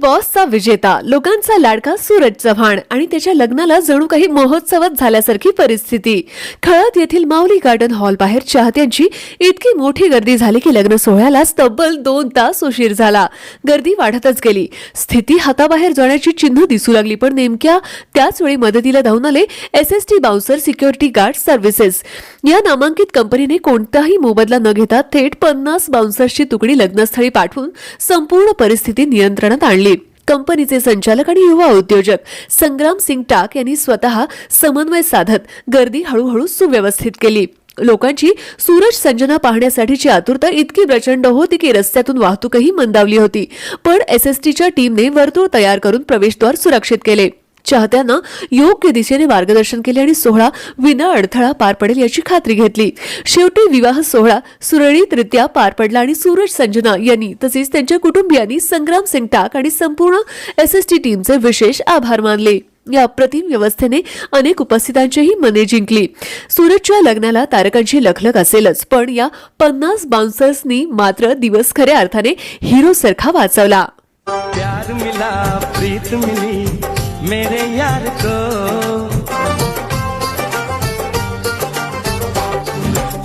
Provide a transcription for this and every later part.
बॉसचा विजेता, लोकांचा लाडका सूरज चव्हाण आणि त्याच्या लग्नाला जणू काही महोत्सवच झाल्यासारखी परिस्थिती. खळद येथील माऊली गार्डन हॉल बाहेर चाहत्यांची इतकी मोठी गर्दी झाली की लग्न सोहळ्यालाच तब्बल 2 तास उशीर झाला. गर्दी वाढतच गेली. स्थिती हाताबाहेर जाण्याची चिन्ह दिसू लागली. पण नेमक्या त्याच वेळी मदतीला धावून आले SST bouncer security guard services. या नामांकित कंपनीने कोणताही मोबदला न घेता थेट 50 बाउन्सर्सची तुकडी लग्नस्थळी पाठवून संपूर्ण परिस्थिती नियंत्रणात आणली. कंपनीचे संचालक आणि युवा उद्योजक संग्राम सिंग टाक यांनी स्वतः समन्वय साधत गर्दी हळूहळू सुव्यवस्थित केली. लोकांची सूरज संजना पाहण्यासाठीची आतुरता इतकी प्रचंड होती की रस्त्यातून वाहतूकही मंदावली होती. पण SSTच्या टीमने वर्तुळ तयार करून प्रवेशद्वार सुरक्षित केले. चाहत्यांना योग्य दिशेने मार्गदर्शन केले आणि सोहळा विना अडथळा पार पडेल याची खात्री घेतली. शेवटी विवाह सोहळा सुरळीतरित्या पार पडला आणि सूरज संजना यांनी तसेच त्यांच्या कुटुंबियांनी संग्राम सिंग टाक आणि संपूर्ण SST टीमचे विशेष आभार मानले. या अप्रतिम व्यवस्थेने अनेक उपस्थितांचीही मने जिंकली. सूरजच्या लग्नाला तारकांची लखलख असेलच, पण या 50 बाउन्सर्सनी मात्र दिवस खऱ्या अर्थाने हिरो सारखा वाचवला. प्यार मिला, प्रीत मिली मेरे यार को,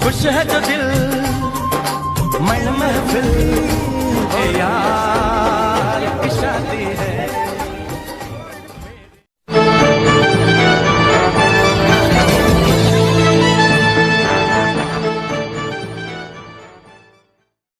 खुश है जो दिल मन महफिल, यार की शादी है.